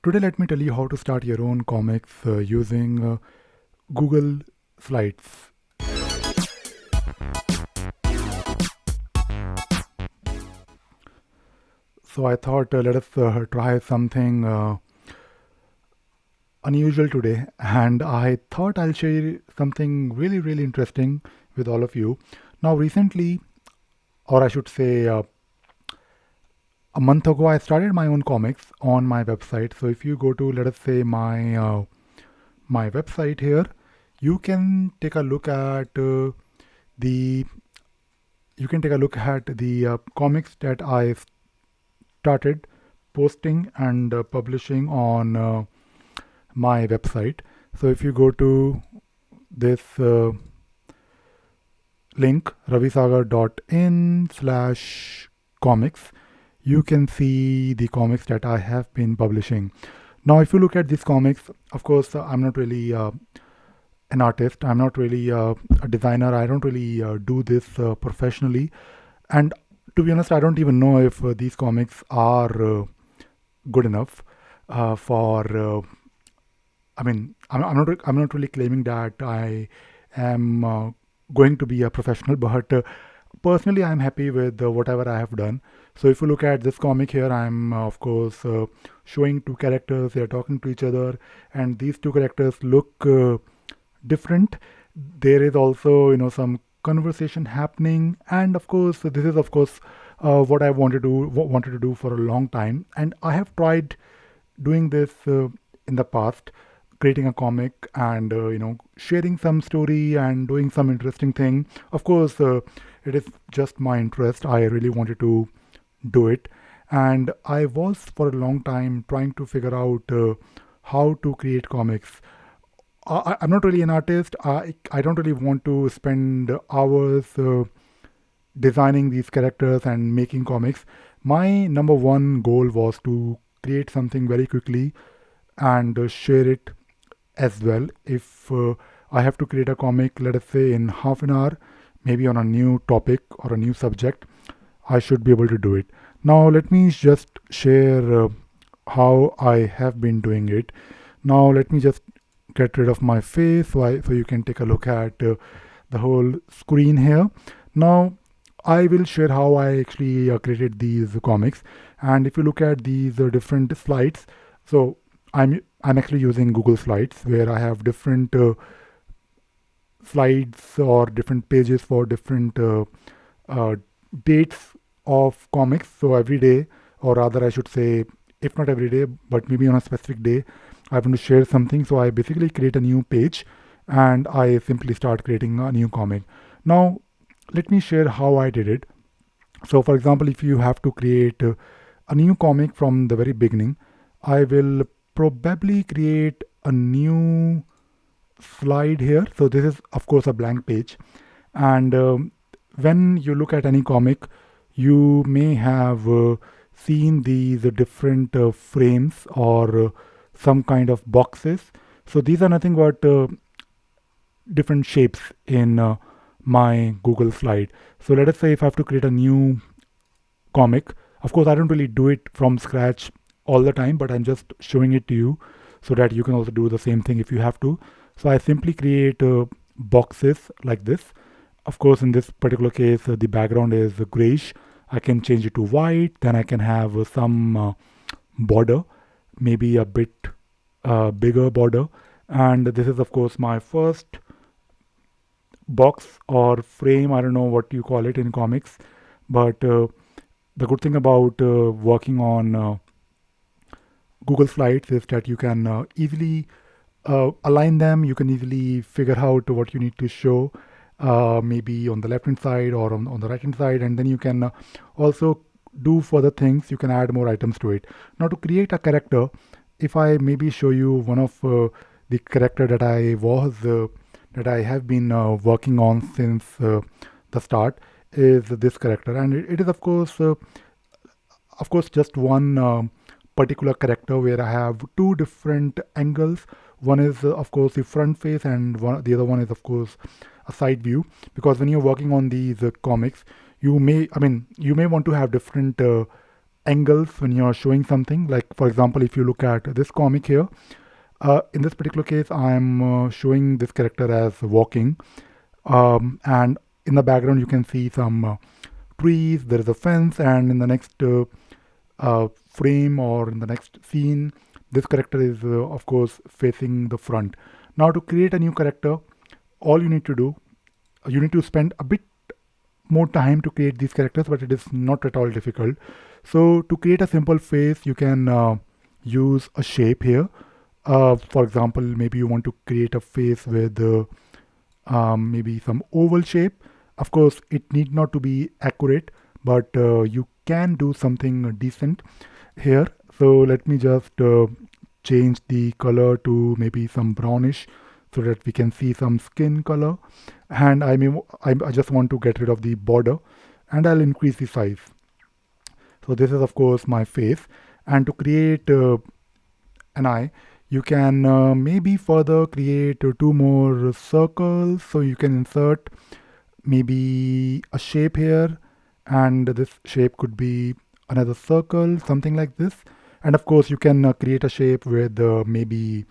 Today, let me tell you how to start your own comics using Google Slides. So, I thought let us try something unusual today, and I thought I'll share something really, really interesting with all of you. Now, recently, or I should say, a month ago, I started my own comics on my website. So, if you go to, let us say, my website here, you can take a look at the comics that I started posting and publishing on my website. So if you go to this link ravisagar.in/comics, you can see the comics that I have been publishing. Now, if you look at these comics, of course, I'm not really an artist. I'm not really a designer. I don't really do this professionally. And to be honest, I don't even know if these comics are good enough for. I'm not really claiming that I am going to be a professional, but personally, I'm happy with whatever I have done. So if you look at this comic here, I'm of course showing two characters. They are talking to each other, and these two characters look different. There is also some conversation happening, and of course this is of course what I wanted to do for a long time, and I have tried doing this in the past, creating a comic and sharing some story and doing some interesting thing. Of course, it is just my interest. I really wanted to do it, and I was for a long time trying to figure out how to create comics. I'm not really an artist. I don't really want to spend hours designing these characters and making comics. My number one goal was to create something very quickly and share it as well. If I have to create a comic, let us say in half an hour, maybe on a new topic or a new subject, I should be able to do it. Now, let me just share how I have been doing it. Now, let me just get rid of my face so you can take a look at the whole screen here. Now, I will share how I actually created these comics. And if you look at these different slides, so I'm actually using Google Slides where I have different slides or different pages for different uh, dates of comics. So every day, or rather, I should say, if not every day, but maybe on a specific day, I want to share something. So I basically create a new page and I simply start creating a new comic. Now, let me share how I did it. So, for example, if you have to create a new comic from the very beginning, I will probably create a new slide here. So, this is, of course, a blank page. And when you look at any comic, you may have seen these different frames or some kind of boxes. So, these are nothing but different shapes in my Google slide. So, let us say if I have to create a new comic. Of course, I don't really do it from scratch all the time, but I'm just showing it to you so that you can also do the same thing if you have to. So I simply create boxes like this. Of course, in this particular case, the background is grayish. I can change it to white. Then I can have some border, maybe a bit bigger border. And this is, of course, my first box or frame. I don't know what you call it in comics, but the good thing about working on Google Slides is that you can easily align them. You can easily figure out what you need to show, maybe on the left hand side or on the right hand side, and then you can also do further things. You can add more items to it. Now, to create a character, if I maybe show you one of the character that I have been working on since the start is this character, and it is of course just one particular character where I have two different angles. One is of course the front face, and the other one is of course a side view. Because when you're working on these comics, you may want to have different angles when you're showing something. Like for example, if you look at this comic here, in this particular case, I'm showing this character as walking, and in the background you can see some trees. There is a fence, and in the next frame or in the next scene, this character is of course facing the front. Now to create a new character, all you need to do, you need to spend a bit more time to create these characters, but it is not at all difficult. So to create a simple face, you can use a shape here. For example, maybe you want to create a face with maybe some oval shape. Of course, it need not to be accurate, but you can do something decent here. So let me just change the color to maybe some brownish so that we can see some skin color. And I just want to get rid of the border, and I'll increase the size. So this is of course my face. And to create an eye, you can maybe further create two more circles. So you can insert maybe a shape here, and this shape could be another circle, something like this. And of course you can create a shape with maybe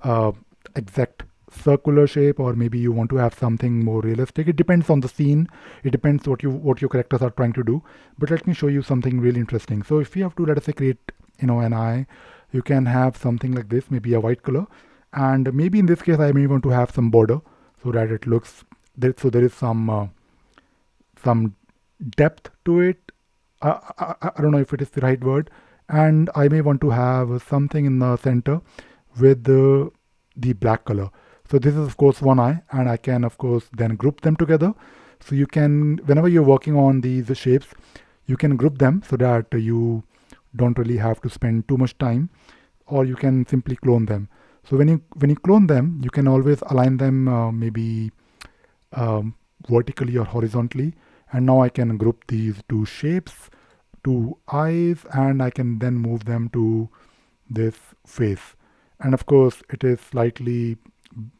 uh, exact circular shape, or maybe you want to have something more realistic. It depends on the scene. It depends what your characters are trying to do. But let me show you something really interesting. So if you have to, let us say, create an eye, you can have something like this, maybe a white color, and maybe in this case I may want to have some border so that it looks there. So there is some depth to it. I don't know if it is the right word. And I may want to have something in the center with the black color. So this is of course one eye, and I can of course then group them together. So you can, whenever you're working on these shapes, you can group them so that you don't really have to spend too much time, or you can simply clone them. So when you clone them, you can always align them maybe vertically or horizontally. And now I can group these two shapes, two eyes, and I can then move them to this face. And of course it is slightly,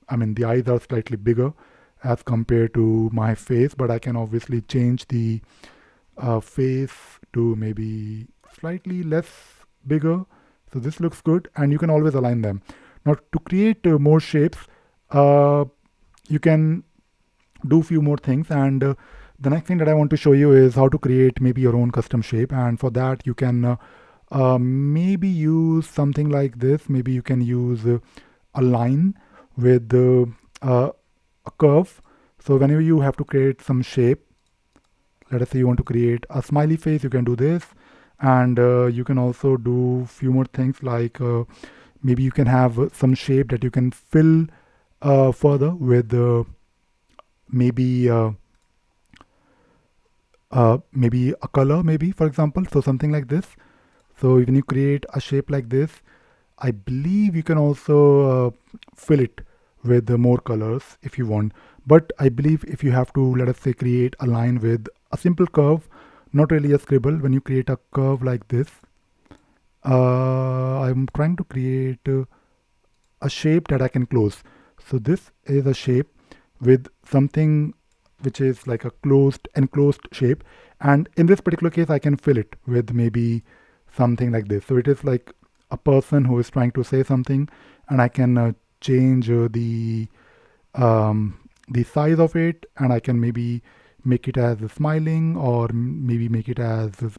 I mean, the eyes are slightly bigger as compared to my face, but I can obviously change the face to maybe slightly less bigger. So this looks good, and you can always align them. Now to create more shapes, uh, you can do few more things. And the next thing that I want to show you is how to create maybe your own custom shape. And for that you can maybe use something like this. Maybe you can use a line with a curve. So whenever you have to create some shape, let us say you want to create a smiley face, you can do this. And you can also do few more things, like maybe you can have some shape that you can fill further with maybe maybe a color, maybe, for example. So something like this. So when you create a shape like this, I believe you can also fill it with more colors if you want. But I believe if you have to, let us say, create a line with a simple curve, not really a scribble, when you create a curve like this, I'm trying to create a shape that I can close. So this is a shape with something which is like a enclosed shape. And in this particular case, I can fill it with maybe something like this. So it is like a person who is trying to say something, and I can change the size of it, and I can maybe make it as a smiling, or maybe make it as a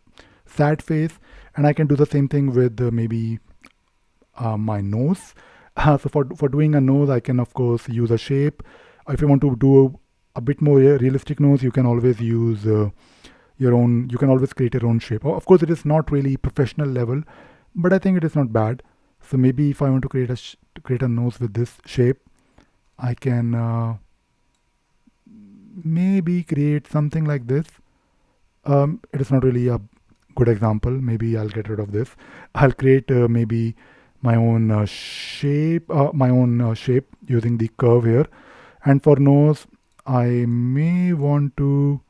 sad face. And I can do the same thing with maybe my nose. So for doing a nose, I can of course use a shape. If you want to do a bit more realistic nose, you can always use your own. You can always create your own shape. Of course, it is not really professional level, but I think it is not bad. So maybe if I want to create a nose with this shape, I can maybe create something like this. It is not really a good example. Maybe I'll get rid of this. I'll create maybe my own shape using the curve here. And for nose, I may want to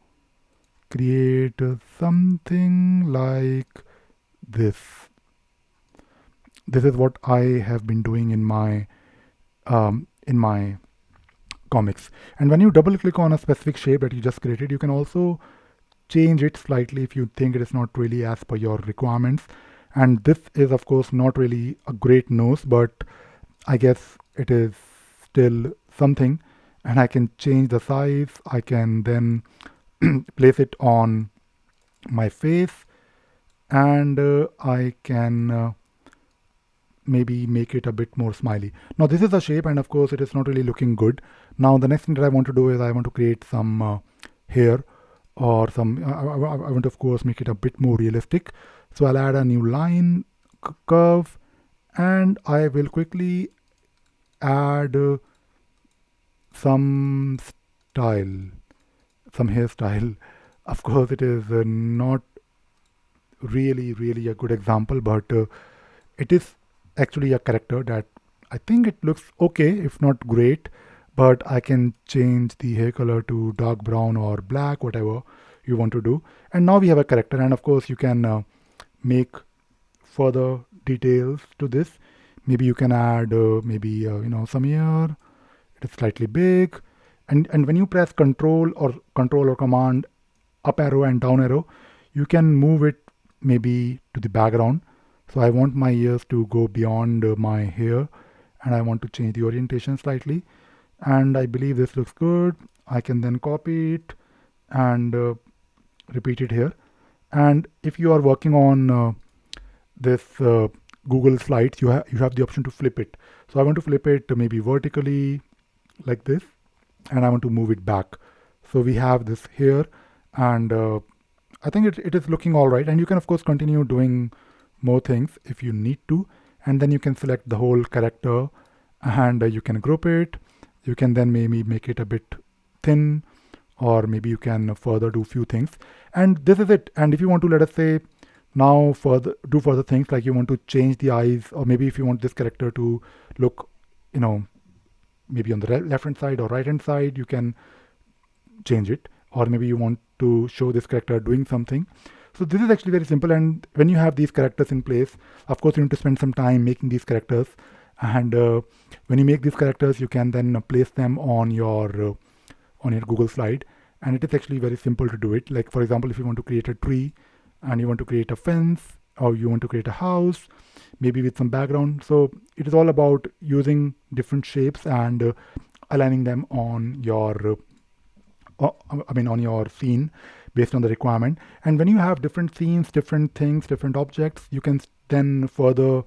create something like this. This is what I have been doing in my comics. And when you double click on a specific shape that you just created, you can also change it slightly if you think it is not really as per your requirements. And this is of course not really a great nose, but I guess it is still something. And I can change the size. I can then place it on my face, and I can maybe make it a bit more smiley. Now this is a shape, and of course it is not really looking good. Now the next thing that I want to do is I want to create some hair, or some I want to of course make it a bit more realistic. So I'll add a new line, curve, and I will quickly add some style, some hairstyle. Of course it is not really a good example, but it is actually a character that I think it looks okay, if not great. But I can change the hair color to dark brown or black, whatever you want to do. And now we have a character, and of course you can make further details to this. Maybe you can add maybe some ear. It is slightly big, and when you press control or command up arrow and down arrow, you can move it maybe to the background. So I want my ears to go beyond my hair, and I want to change the orientation slightly. And I believe this looks good. I can then copy it and repeat it here. And if you are working on this Google Slides, you have the option to flip it. So I want to flip it maybe vertically like this, and I want to move it back. So we have this here, and I think it is looking all right. And you can of course continue doing more things if you need to, and then you can select the whole character, and you can group it. You can then maybe make it a bit thin, or maybe you can further do few things. And this is it. And if you want to, let us say, now further things, like you want to change the eyes, or maybe if you want this character to look, maybe on the left hand side or right hand side, you can change it. Or maybe you want to show this character doing something. So this is actually very simple. And when you have these characters in place, of course you need to spend some time making these characters. And when you make these characters, you can then place them on your Google slide. And it is actually very simple to do it. Like for example, if you want to create a tree, and you want to create a fence, or you want to create a house, maybe with some background. So it is all about using different shapes and aligning them on your on your scene based on the requirement. And when you have different scenes, different things, different objects, you can then further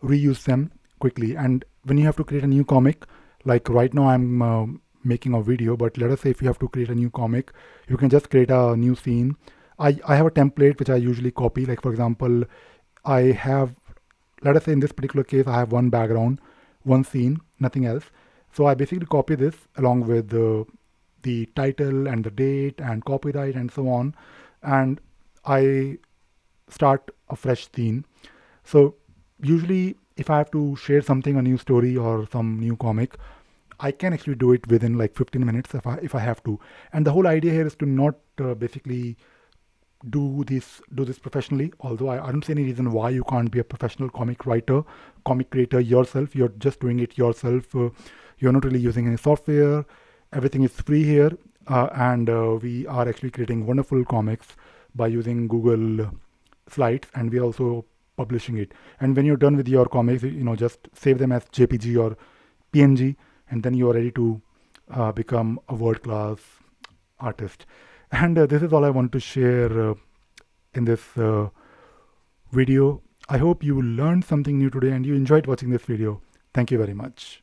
reuse them quickly. And when you have to create a new comic, like right now I'm making a video, but let us say if you have to create a new comic, you can just create a new scene. I have a template which I usually copy. Like for example, I have, let us say in this particular case, I have one background, one scene, nothing else. So I basically copy this along with the title and the date and copyright and so on, and I start a fresh scene. So usually if I have to share something, a new story or some new comic, I can actually do it within like 15 minutes if I have to. And the whole idea here is to not basically do this professionally, although I don't see any reason why you can't be a professional comic writer, comic creator yourself. You're just doing it yourself. You're not really using any software. Everything is free here, and we are actually creating wonderful comics by using Google Slides, and we're also publishing it. And when you're done with your comics, just save them as JPG or PNG, and then you are ready to become a world-class artist. And this is all I want to share in this video. I hope you learned something new today and you enjoyed watching this video. Thank you very much.